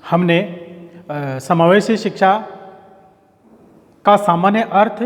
हमने समावेशी शिक्षा का सामान्य अर्थ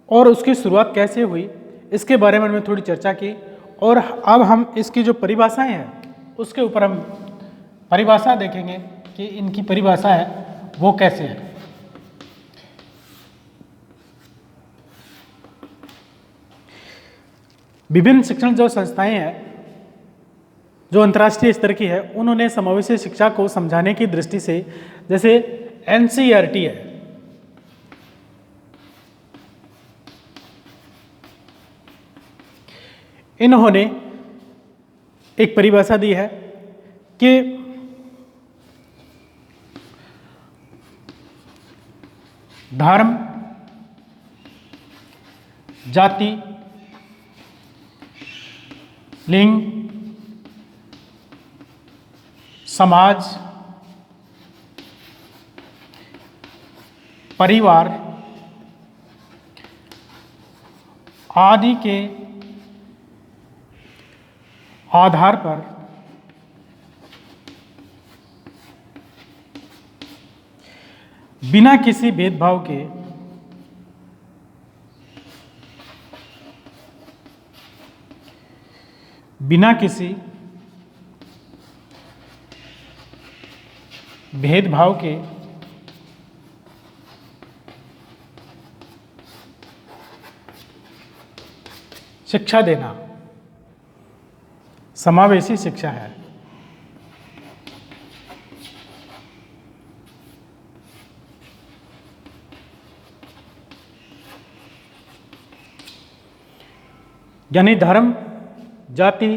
और उसकी शुरुआत कैसे हुई इसके बारे में हमने थोड़ी चर्चा की, और अब हम इसकी जो परिभाषाएं हैं उसके ऊपर हम परिभाषा देखेंगे कि इनकी परिभाषा है वो कैसे है। विभिन्न शिक्षण जो संस्थाएं हैं जो अंतर्राष्ट्रीय स्तर की है, उन्होंने समावेशी शिक्षा को समझाने की दृष्टि से, जैसे एनसीईआरटी है, इन्होंने एक परिभाषा दी है कि धर्म, जाति, लिंग, समाज, परिवार आदि के आधार पर बिना किसी भेदभाव के शिक्षा देना समावेशी शिक्षा है। यानी धर्म, जाति,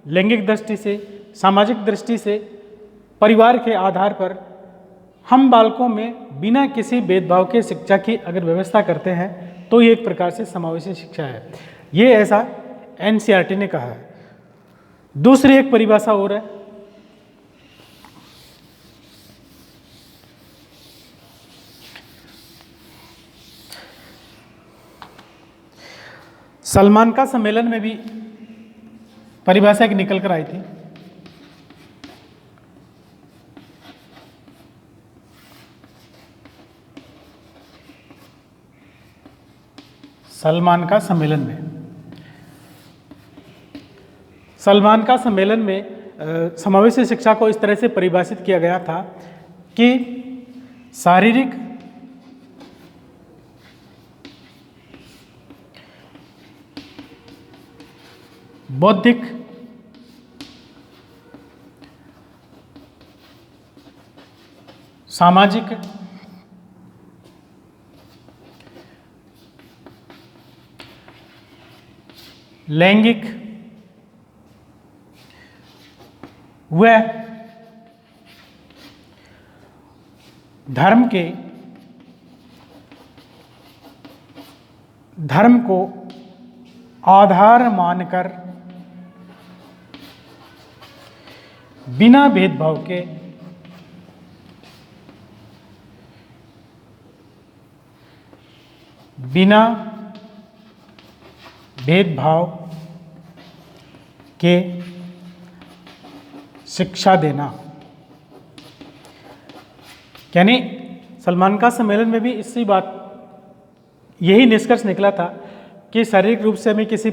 लैंगिक दृष्टि से, सामाजिक दृष्टि से, परिवार के आधार पर हम बालकों में बिना किसी भेदभाव के शिक्षा की अगर व्यवस्था करते हैं तो ये एक प्रकार से समावेशी शिक्षा है। ये ऐसा एनसीईआरटी ने कहा है। दूसरी एक परिभाषा और है, सलमान का सम्मेलन में भी परिभाषा एक निकल कर आई थी। सलमान का सम्मेलन में समावेशी शिक्षा को इस तरह से परिभाषित किया गया था कि शारीरिक, बौद्धिक, सामाजिक, लैंगिक व धर्म को आधार मानकर बिना भेदभाव के शिक्षा देना। यानी सलमान का सम्मेलन में भी इसी बात, यही निष्कर्ष निकला था कि शारीरिक रूप से हमें किसी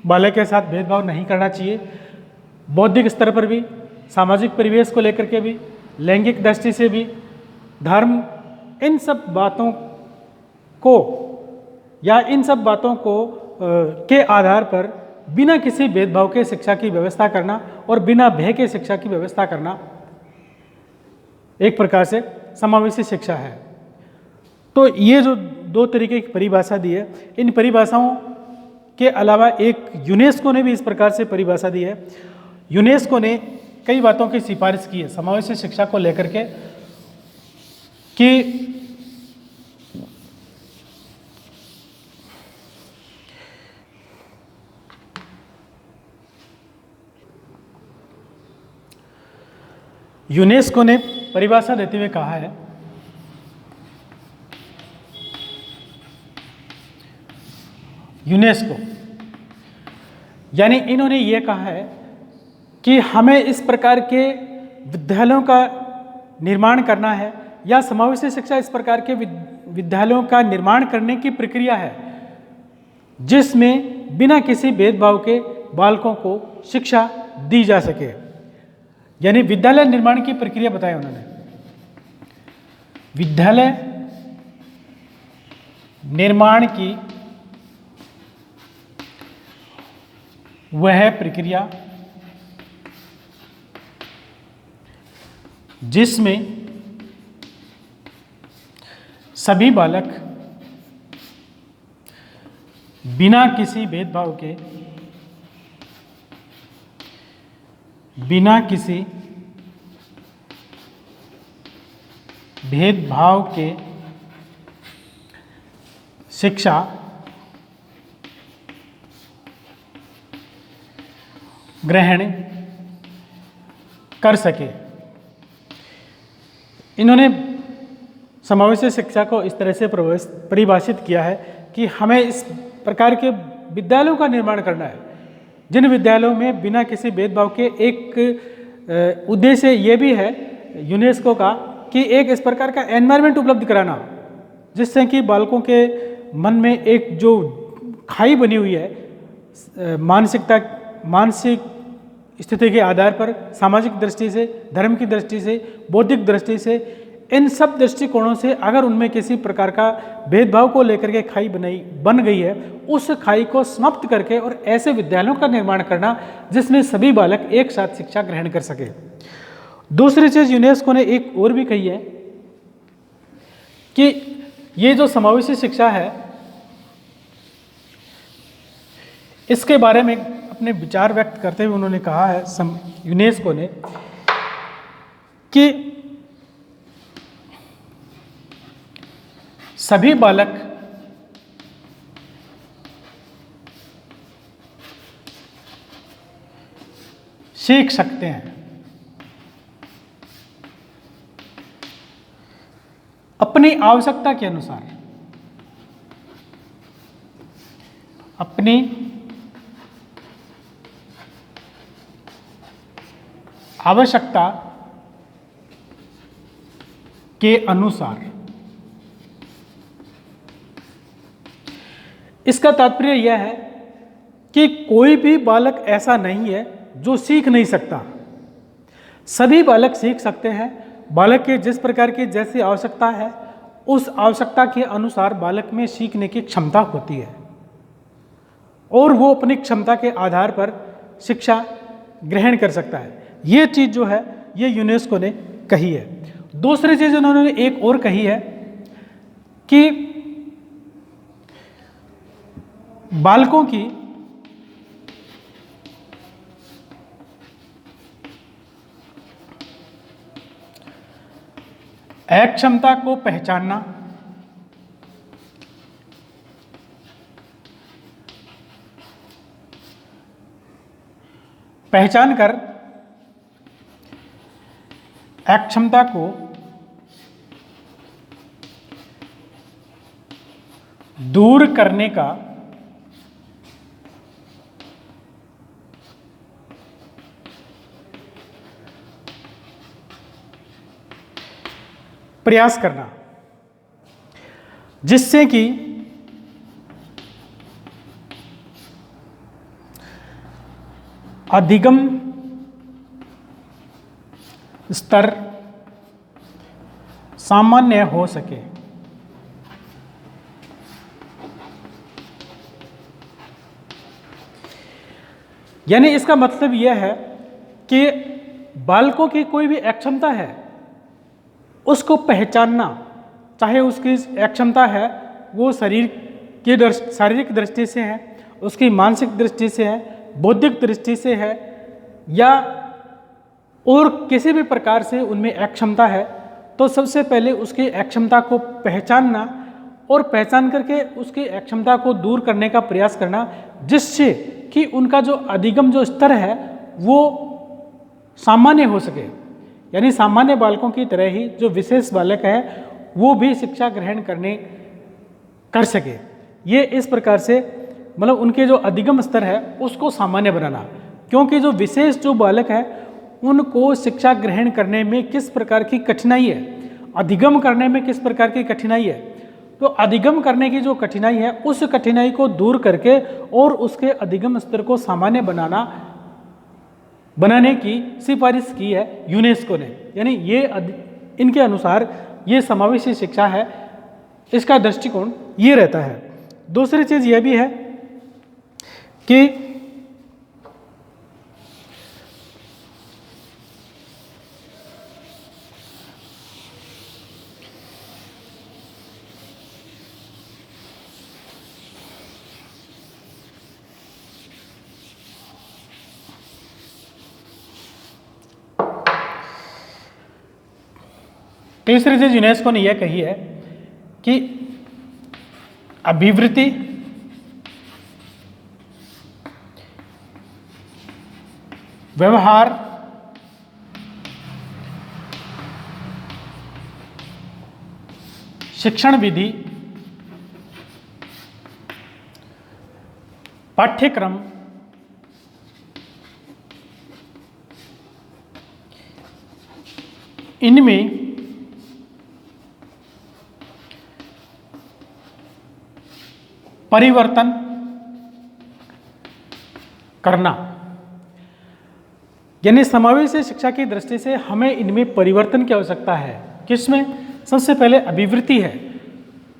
बालक के साथ भेदभाव नहीं करना चाहिए, बौद्धिक स्तर पर भी, सामाजिक परिवेश को लेकर के भी, लैंगिक दृष्टि से भी, धर्म, इन सब बातों को के आधार पर बिना किसी भेदभाव के शिक्षा की व्यवस्था करना और बिना भय के शिक्षा की व्यवस्था करना एक प्रकार से समावेशी शिक्षा है। तो ये जो दो तरीके की परिभाषा दी है, इन परिभाषाओं के अलावा एक यूनेस्को ने भी इस प्रकार से परिभाषा दी है। यूनेस्को ने कई बातों की सिफारिश की है समावेशी शिक्षा को लेकर के कि यूनेस्को ने परिभाषा देते हुए कहा है यूनेस्को, यानी इन्होंने ये कहा है कि हमें इस प्रकार के विद्यालयों का निर्माण करना है या समावेशी शिक्षा इस प्रकार के विद्यालयों का निर्माण करने की प्रक्रिया है जिसमें बिना किसी भेदभाव के बालकों को शिक्षा दी जा सके। यानी विद्यालय निर्माण की प्रक्रिया बताई उन्होंने। विद्यालय निर्माण की वह प्रक्रिया जिसमें सभी बालक बिना किसी भेदभाव के शिक्षा ग्रहण कर सके। इन्होंने समावेशी शिक्षा को इस तरह से परिभाषित किया है कि हमें इस प्रकार के विद्यालयों का निर्माण करना है जिन विद्यालयों में बिना किसी भेदभाव के एक उद्देश्य ये भी है यूनेस्को का कि एक इस प्रकार का एनवायरनमेंट उपलब्ध कराना जिससे कि बालकों के मन में एक जो खाई बनी हुई है मानसिक स्थिति के आधार पर, सामाजिक दृष्टि से, धर्म की दृष्टि से, बौद्धिक दृष्टि से, इन सब दृष्टिकोणों से अगर उनमें किसी प्रकार का भेदभाव को लेकर के खाई बन गई है, उस खाई को समाप्त करके और ऐसे विद्यालयों का निर्माण करना जिसमें सभी बालक एक साथ शिक्षा ग्रहण कर सके। दूसरी चीज यूनेस्को ने एक और भी कही है कि ये जो समावेशी शिक्षा है इसके बारे में अपने विचार व्यक्त करते हुए उन्होंने कहा है यूनेस्को ने कि सभी बालक सीख सकते हैं अपनी आवश्यकता के अनुसार, अपनी आवश्यकता के अनुसार। इसका तात्पर्य यह है कि कोई भी बालक ऐसा नहीं है जो सीख नहीं सकता। सभी बालक सीख सकते हैं। बालक के जिस प्रकार की जैसी आवश्यकता है उस आवश्यकता के अनुसार बालक में सीखने की क्षमता होती है और वो अपनी क्षमता के आधार पर शिक्षा ग्रहण कर सकता है। ये चीज़ जो है ये यूनेस्को ने कही है। दूसरी चीज़ उन्होंने एक और कही है कि बालकों की अक्षमता को पहचानना, पहचान कर अक्षमता को दूर करने का प्रयास करना, जिससे कि अधिगम स्तर सामान्य हो सके। यानी इसका मतलब यह है कि बालकों की कोई भी अक्षमता है उसको पहचानना, चाहे उसकी अक्षमता है वो शारीरिक दृष्टि से है, उसकी मानसिक दृष्टि से है, बौद्धिक दृष्टि से है या और किसी भी प्रकार से उनमें अक्षमता है, तो सबसे पहले उसकी अक्षमता को पहचानना और पहचान करके उसकी अक्षमता को दूर करने का प्रयास करना, जिससे कि उनका जो अधिगम जो स्तर है वो सामान्य हो सके। यानी सामान्य बालकों की तरह ही जो विशेष बालक है वो भी शिक्षा ग्रहण कर सके। ये इस प्रकार से मतलब उनके जो अधिगम स्तर है उसको सामान्य बनाना, क्योंकि जो विशेष जो बालक है उनको शिक्षा ग्रहण करने में किस प्रकार की कठिनाई है, अधिगम करने में किस प्रकार की कठिनाई है। तो अधिगम करने की जो कठिनाई है उस कठिनाई को दूर करके और उसके अधिगम स्तर को सामान्य बनाने की सिफारिश की है यूनेस्को ने। यानी ये इनके अनुसार ये समावेशी शिक्षा है, इसका दृष्टिकोण ये रहता है। दूसरी चीज़ यह भी है कि तीसरी चीज यूनेस्को ने यह कही है कि अभिवृत्ति, व्यवहार, शिक्षण विधि, पाठ्यक्रम, इनमें परिवर्तन करना, यानी समावेशी शिक्षा की दृष्टि से हमें इनमें परिवर्तन की आवश्यकता है। किसमें? सबसे पहले अभिवृत्ति है,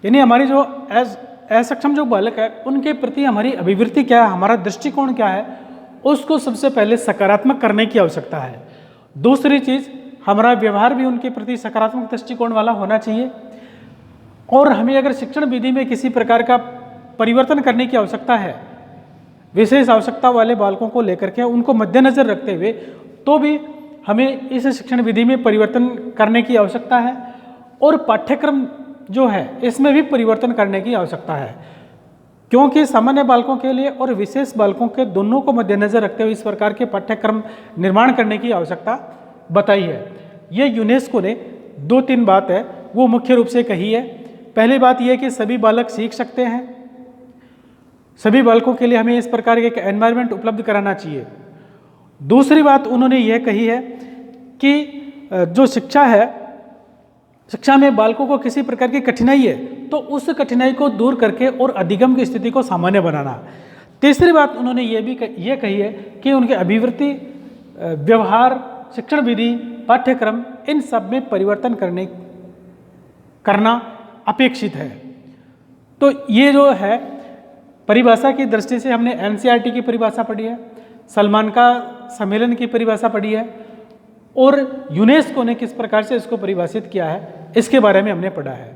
यानी हमारी जो असक्षम जो बालक है उनके प्रति हमारी अभिवृत्ति क्या है, हमारा दृष्टिकोण क्या है, उसको सबसे पहले सकारात्मक करने की आवश्यकता है। दूसरी चीज, हमारा व्यवहार भी उनके प्रति सकारात्मक दृष्टिकोण वाला होना चाहिए। और हमें अगर शिक्षण विधि में किसी प्रकार का परिवर्तन करने की आवश्यकता है, विशेष आवश्यकता वाले बालकों को लेकर के उनको मद्देनजर रखते हुए, तो भी हमें इस शिक्षण विधि में परिवर्तन करने की आवश्यकता है। और पाठ्यक्रम जो है इसमें भी परिवर्तन करने की आवश्यकता है, क्योंकि सामान्य बालकों के लिए और विशेष बालकों के दोनों को मद्देनजर रखते हुए इस प्रकार के पाठ्यक्रम निर्माण करने की आवश्यकता बताई है। ये यूनेस्को ने 2-3 बात है वो मुख्य रूप से कही है। पहली बात यह कि सभी बालक सीख सकते हैं, सभी बालकों के लिए हमें इस प्रकार के एक एनवायरनमेंट उपलब्ध कराना चाहिए। दूसरी बात उन्होंने यह कही है कि जो शिक्षा है, शिक्षा में बालकों को किसी प्रकार की कठिनाई है तो उस कठिनाई को दूर करके और अधिगम की स्थिति को सामान्य बनाना। तीसरी बात उन्होंने ये कही है कि उनके अभिवृत्ति, व्यवहार, शिक्षण विधि, पाठ्यक्रम, इन सब में परिवर्तन करना अपेक्षित है। तो ये जो है परिभाषा की दृष्टि से हमने एनसीईआरटी की परिभाषा पढ़ी है, सलमान का सम्मेलन की परिभाषा पढ़ी है, और यूनेस्को ने किस प्रकार से इसको परिभाषित किया है इसके बारे में हमने पढ़ा है।